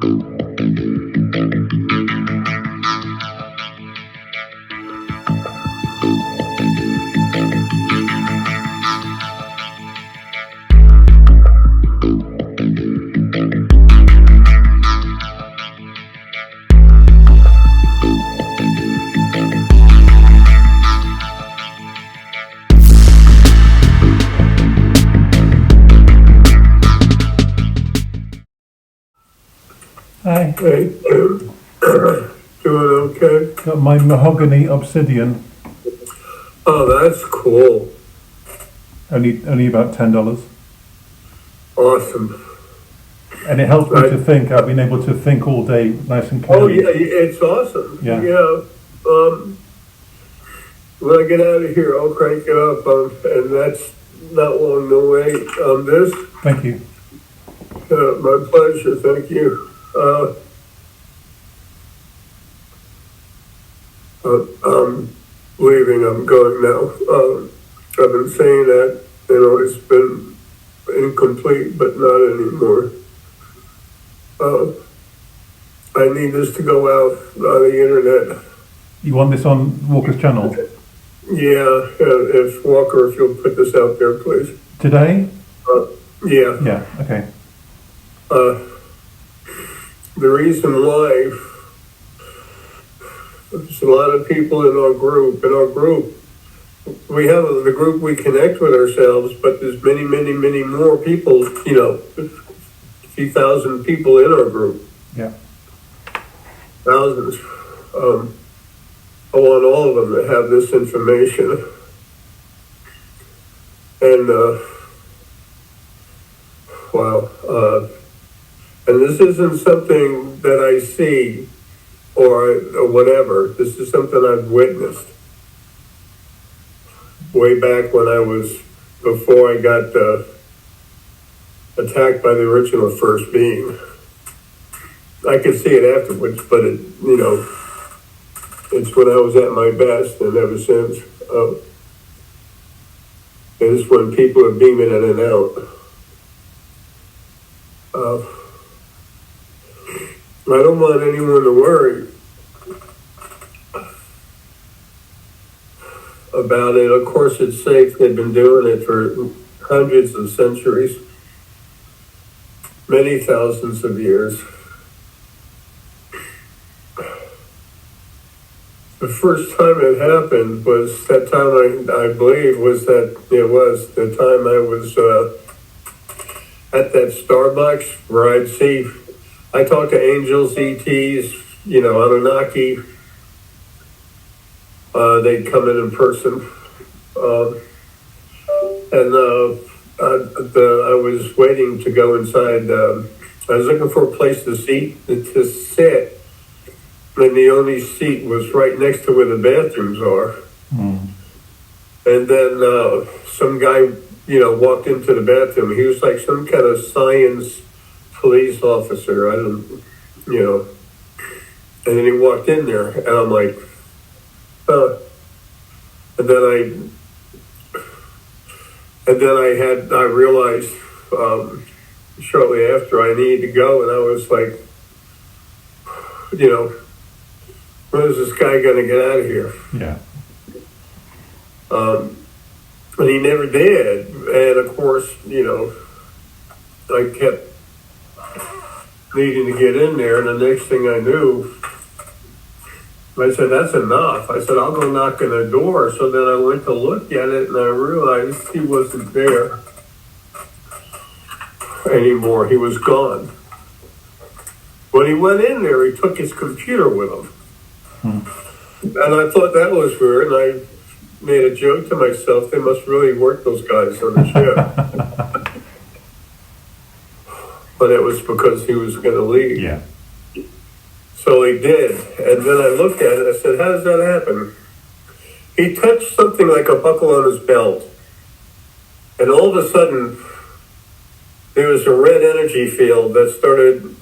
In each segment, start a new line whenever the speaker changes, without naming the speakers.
Hi.
Hey, doing okay?
Got my mahogany obsidian.
Oh, that's cool.
Only about $10.
Awesome.
And it helps me to think. I've been able to think all day nice and
Oh,
clearly.
yeah, it's awesome.
Yeah.
When I get out of here, I'll crank it up, and that's not long to wait on this.
Thank you.
My pleasure. Thank you. I'm leaving. I'm going now. I've been saying that, it's been incomplete, but not anymore. I need this to go out on the internet.
You want this on Walker's channel?
Yeah, if Walker, if you'll put this out there, please.
Today?
Yeah.
Yeah, okay.
The reason why, there's a lot of people in our group. We have the group we connect with ourselves, but there's many, many, many more people, a few thousand people in our group.
Yeah.
Thousands. I want all of them to have this information. And, wow. And this isn't something that I see or whatever. This is something I've witnessed. Way back when before I got attacked by the original first being. I could see it afterwards, but it's when I was at my best, and ever since. It's when people are beaming in and out. I don't want anyone to worry about it. Of course, it's safe. They've been doing it for hundreds of centuries, many thousands of years. The first time it happened was that time I believe was that it was the time I was at that Starbucks where I talked to angels, ETs, Anunnaki. They'd come in person. I was waiting to go inside. I was looking for a place to sit. And the only seat was right next to where the bathrooms are. Mm. And then some guy, walked into the bathroom. He was like some kind of science police officer. I don't, And then he walked in there, and I'm like, And then I realized shortly after I needed to go, and I was like, when is this guy going to get out of here?
Yeah.
And he never did. And of course, I kept needing to get in there. And the next thing I knew, I said, that's enough. I said, I'll go knock on the door. So then I went to look at it, and I realized he wasn't there anymore. He was gone. When he went in there, he took his computer with him. And I thought that was weird, and I made a joke to myself, they must really work those guys on the ship. But it was because he was going to leave.
Yeah.
So he did. And then I looked at it, I said, how does that happen? He touched something like a buckle on his belt. And all of a sudden, there was a red energy field that started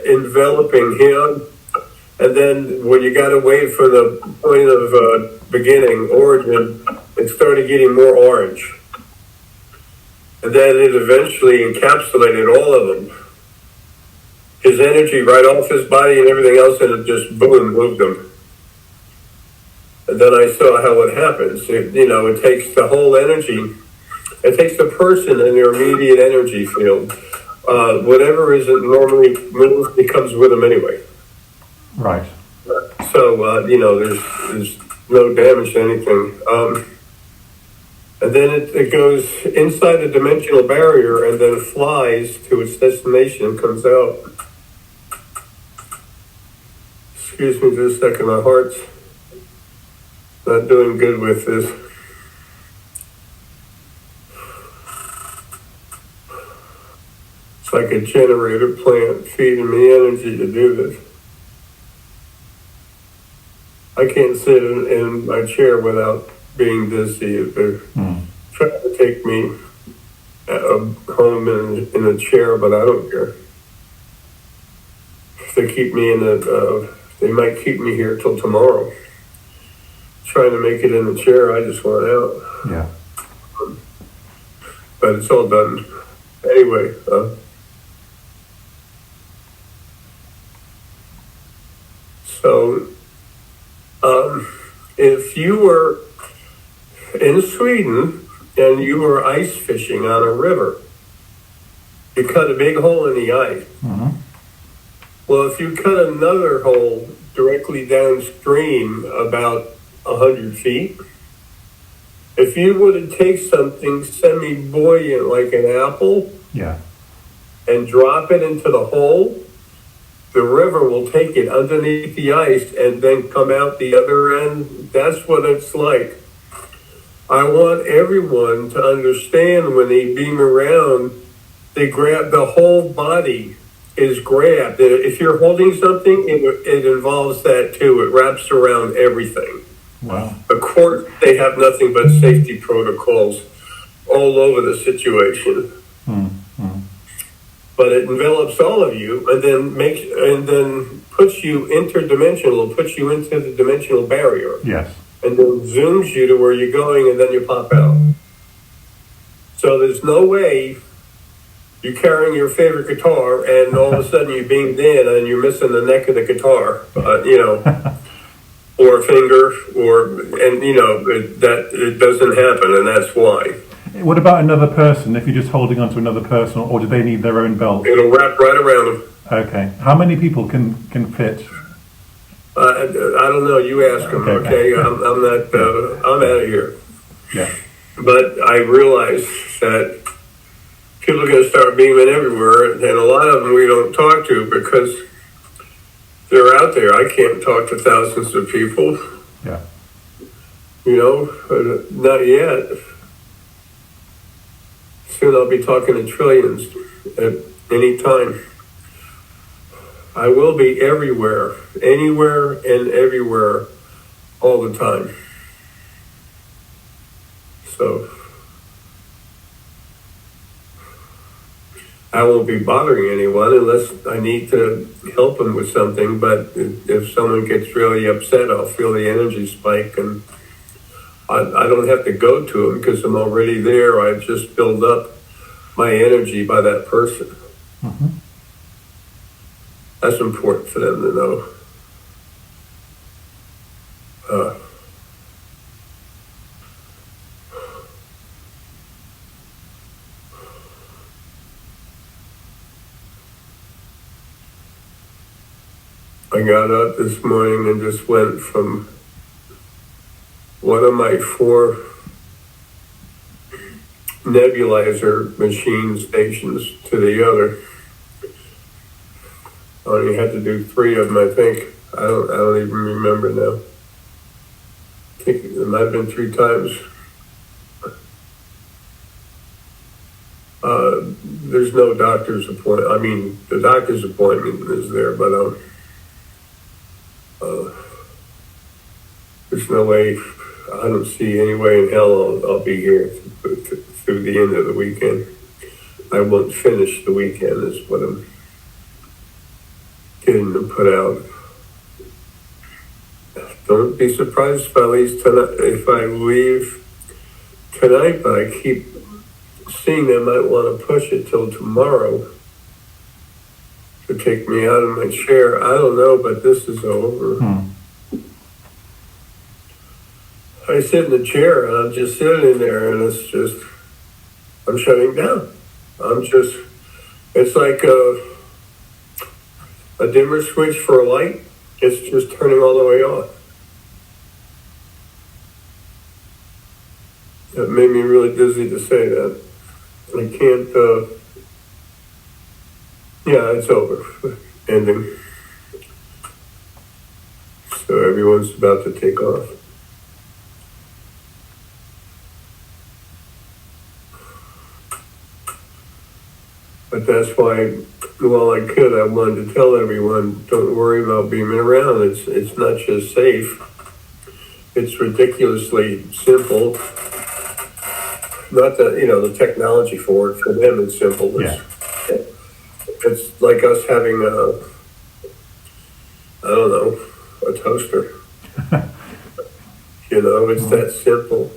enveloping him. And then when you got away from the point of beginning, origin, it started getting more orange. And then it eventually encapsulated all of them. his energy right off his body and everything else, and it just boom, moved him. And then I saw how it happens. It takes the whole energy. It takes the person and their immediate energy field. Whatever isn't normally moved becomes with them anyway.
Right.
So, there's no damage to anything. And then it goes inside the dimensional barrier and then flies to its destination and comes out. Excuse me just a second, my heart's not doing good with this. It's like a generator plant feeding me energy to do this. I can't sit in my chair without being dizzy. They're trying to take me home in a chair, but I don't care. If they keep me they might keep me here till tomorrow. Trying to make it in the chair, I just want out.
Yeah.
But it's all done. Anyway, so if you were in Sweden and you were ice fishing on a river, you cut a big hole in the ice.
Mm-hmm.
Well, if you cut another hole directly downstream about 100 feet, if you were to take something semi-buoyant like an apple and drop it into the hole, the river will take it underneath the ice and then come out the other end. That's what it's like. I want everyone to understand when they beam around, they grab the whole body is grabbed. If you're holding something, it involves that too. It wraps around everything.
Wow.
Of course, they have nothing but safety protocols all over the situation. But it envelops all of you and then puts you interdimensional, puts you into the dimensional barrier.
Yes.
And then zooms you to where you're going, and then you pop out. So there's no way you're carrying your favorite guitar and all of a sudden you beamed in and you're missing the neck of the guitar, or a finger, that it doesn't happen, and that's why.
What about another person, if you're just holding on to another person, or do they need their own belt?
It'll wrap right around them.
Okay. How many people can fit?
I don't know. You ask them. Okay. I'm not. I'm out of here.
Yeah.
But I realize that people are going to start beaming everywhere, and a lot of them we don't talk to because they're out there. I can't talk to thousands of people.
Yeah.
Not yet. Soon I'll be talking to trillions at any time. I will be everywhere, anywhere and everywhere, all the time. So I won't be bothering anyone unless I need to help them with something. But if someone gets really upset, I'll feel the energy spike, and I don't have to go to them because I'm already there. I just build up my energy by that person.
Mm-hmm.
That's important for them to know. I got up this morning and just went from one of my 4 nebulizer machine stations to the other. I only had to do 3 of them, I think. I don't even remember now. I think it might have been 3 times. There's no doctor's appointment. I mean, the doctor's appointment is there, but there's no way. I don't see any way in hell I'll be here through the end of the weekend. I won't finish the weekend is what I'm getting to put out. Don't be surprised if I leave tonight, but I keep seeing they might want to push it till tomorrow. to take me out of my chair. I don't know, but this is over. I sit in the chair and I'm just sitting in there and it's just, I'm shutting down. It's like a dimmer switch for a light. It's just turning all the way off. It made me really dizzy to say that. I can't, yeah, it's over. Ending. So everyone's about to take off. But that's why, while I could, I wanted to tell everyone, don't worry about beaming around. It's not just safe. It's ridiculously simple. Not that, the technology for it, for them it's simple. It's like us having a toaster. It's that simple.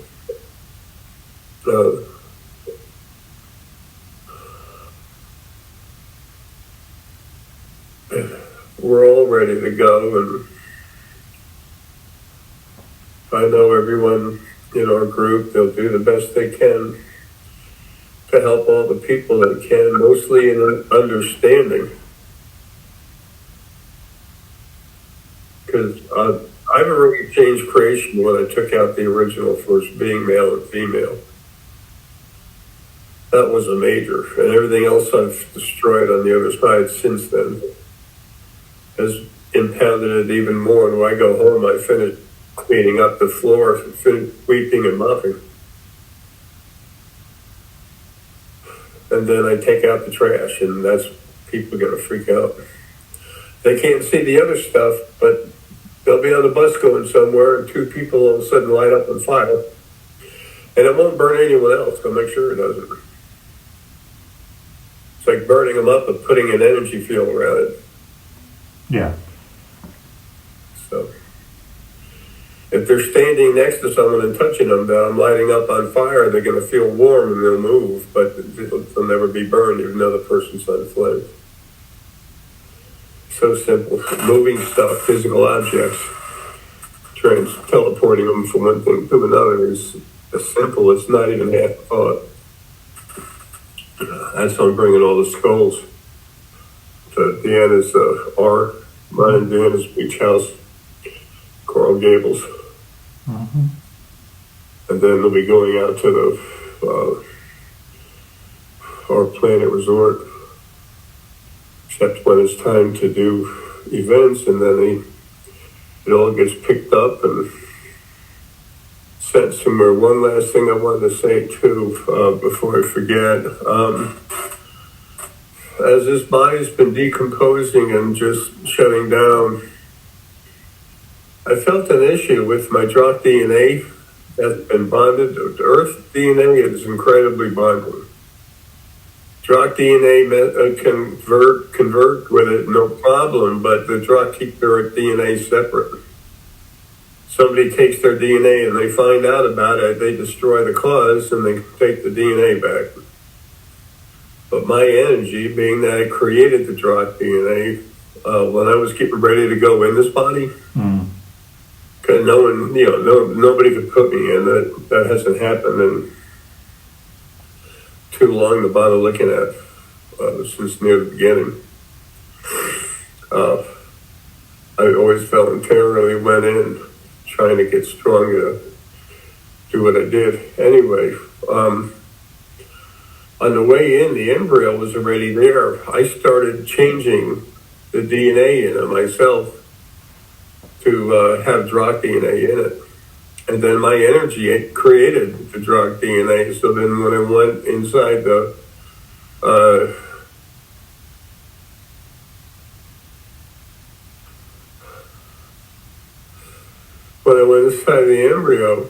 We're all ready to go, and I know everyone in our group, they'll do the best they can to help all the people that can, mostly in understanding. Because I've already changed creation when I took out the original first being, male and female. That was a major, and everything else I've destroyed on the other side since then has impounded it even more. And when I go home, I finish cleaning up the floor, finish sweeping and mopping. And then I take out the trash, and that's, people are going to freak out. They can't see the other stuff, but they'll be on the bus going somewhere, and two people all of a sudden light up on fire. And it won't burn anyone else, I'll make sure it doesn't. It's like burning them up and putting an energy field around it.
Yeah.
So, if they're standing next to someone and touching them that I'm lighting up on fire, they're going to feel warm and they'll move, but they'll never be burned even though the person's on flame. So simple. Moving stuff, physical objects, teleporting them from one thing to another is as simple. It's not even half a thought. That's how I'm bringing all the skulls to Deanna's mine and Deanna's beach house, Coral Gables.
Mm-hmm.
And then they'll be going out to our Planet Resort, except when it's time to do events, and then it all gets picked up and sent somewhere. One last thing I wanted to say too, before I forget. As this body's been decomposing and just shutting down, I felt an issue with my drop DNA that's been bonded. Earth DNA is incredibly bonded. Drop DNA can convert with it, no problem, but the drop keep their DNA separate. Somebody takes their DNA and they find out about it, they destroy the cause and they take the DNA back. But my energy, being that I created the drop DNA, when I was getting ready to go in this body, because nobody could put me in. That hasn't happened in too long, the bottom looking at, since near the beginning. I always voluntarily went in trying to get strong to do what I did. Anyway, on the way in, the embryo was already there. I started changing the DNA in it myself to have drug DNA in it. And then my energy created the drug DNA. So then when I went inside the embryo,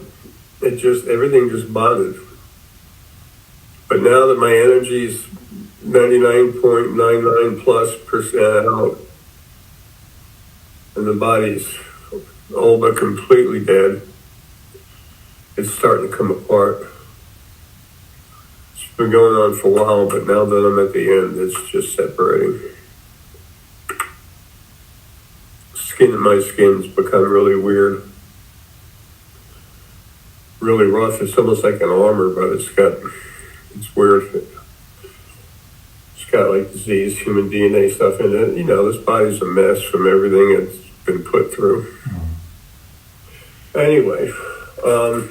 everything just bonded. But now that my energy's 99.99+% out, and the body's all but completely dead, it's starting to come apart. It's been going on for a while, but now that I'm at the end, it's just separating. my skin's become really weird, really rough. It's almost like an armor, but it's weird. It's got like disease, human DNA stuff in it. You know, this body's a mess from everything it's been put through. Anyway, I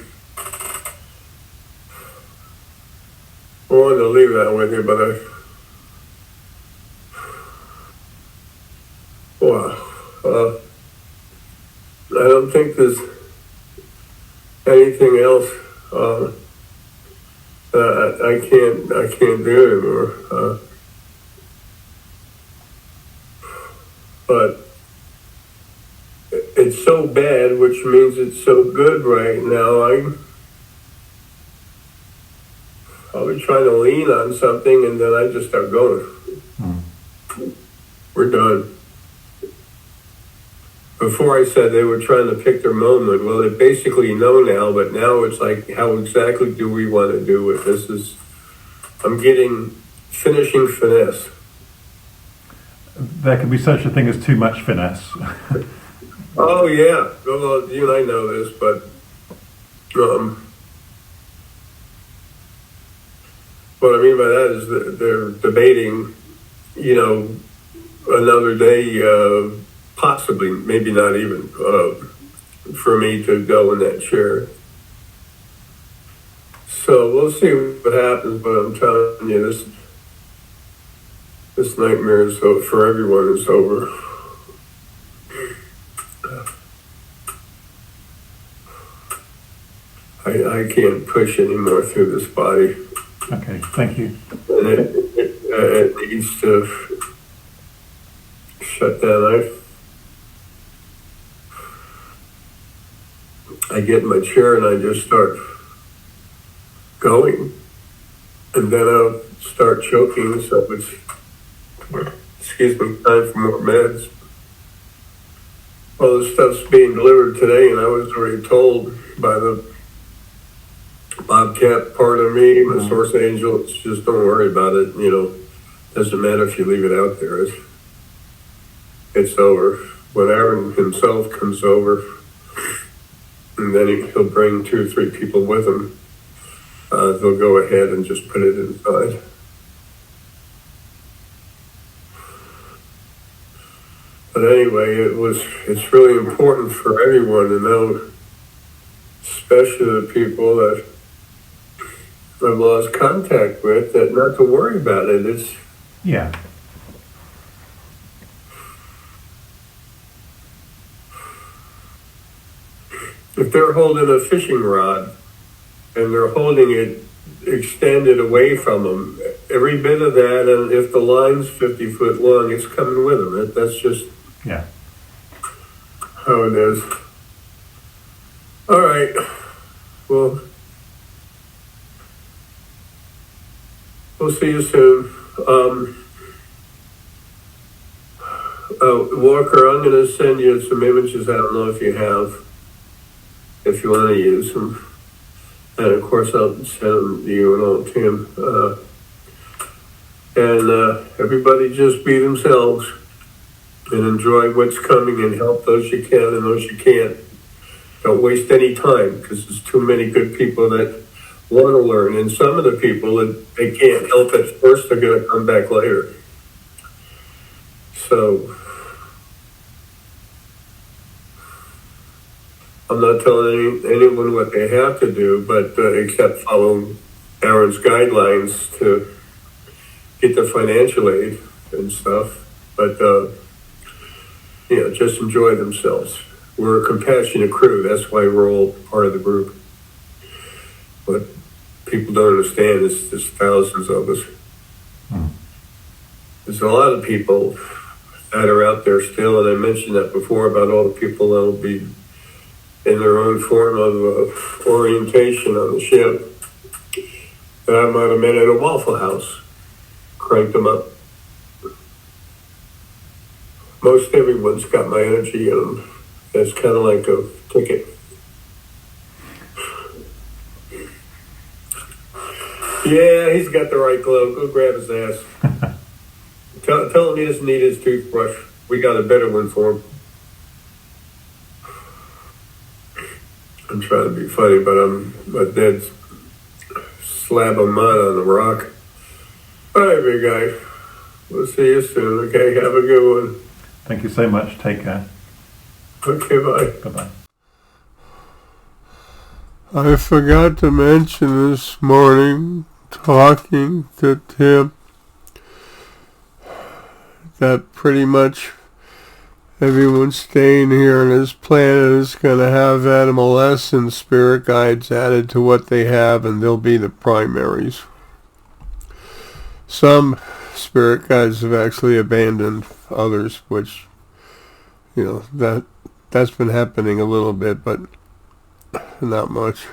wanted to leave that with you, but I don't think there's anything else I can't do anymore. But it's so bad, which means it's so good right now. I'll be trying to lean on something, and then I just start going. We're done. Before I said they were trying to pick their moment. Well, they basically know now, but now it's like, how exactly do we want to do it? I'm getting finishing finesse.
There can be such a thing as too much finesse.
Oh, yeah. Well, you and I know this, but what I mean by that is that they're debating, you know, another day, possibly, maybe not even, for me to go in that chair. So we'll see what happens, but I'm telling you, this nightmare is for everyone is over. I can't push anymore through this body.
Okay, thank you.
And it needs to shut down. I get in my chair and I just start going, and then I'll start choking, so it's, excuse me, time for more meds. All this stuff's being delivered today, and I was already told by the Bobcat part of me, my source angel, it's just don't worry about it, you know, doesn't matter if you leave it out there, it's over. When Aron himself comes over, and then he'll bring 2 or 3 people with him, they'll go ahead and just put it inside. But anyway, it's really important for everyone to know, especially the people that I've lost contact with, that not to worry about it.
Yeah.
If they're holding a fishing rod and they're holding it extended away from them, every bit of that, and if the line's 50 foot long, it's coming with them. That's just how it is. All right. Well, we'll see you soon. Walker, I'm going to send you some images. I don't know if you have, if you want to use them. And of course, I'll send them to you and all Tim. And everybody just be themselves and enjoy what's coming and help those you can and those you can't. Don't waste any time, because there's too many good people that want to learn. And some of the people that they can't help at first, they're going to come back later. So I'm not telling anyone what they have to do, but except follow Aron's guidelines to get the financial aid and stuff. But just enjoy themselves. We're a compassionate crew. That's why we're all part of the group. What people don't understand is there's thousands of us. There's a lot of people that are out there still, and I mentioned that before about all the people that will be in their own form of orientation on the ship that I might have met at a Waffle House. Cranked them up. Most everyone's got my energy in them. It's kind of like a ticket. Yeah, he's got the right glove. Go grab his ass. Tell him he doesn't need his toothbrush. We got a better one for him. I'm trying to be funny, but I'm a dead slab of mud on the rock. All right, big guy. We'll see you soon, okay? Have a good one.
Thank you so much. Take care.
Okay, bye.
Bye-bye.
I forgot to mention this morning, talking to Tim, that pretty much everyone staying here on this planet is going to have animal essence spirit guides added to what they have, and they'll be the primaries. Some spirit guides have actually abandoned others, which, that's been happening a little bit, but not much.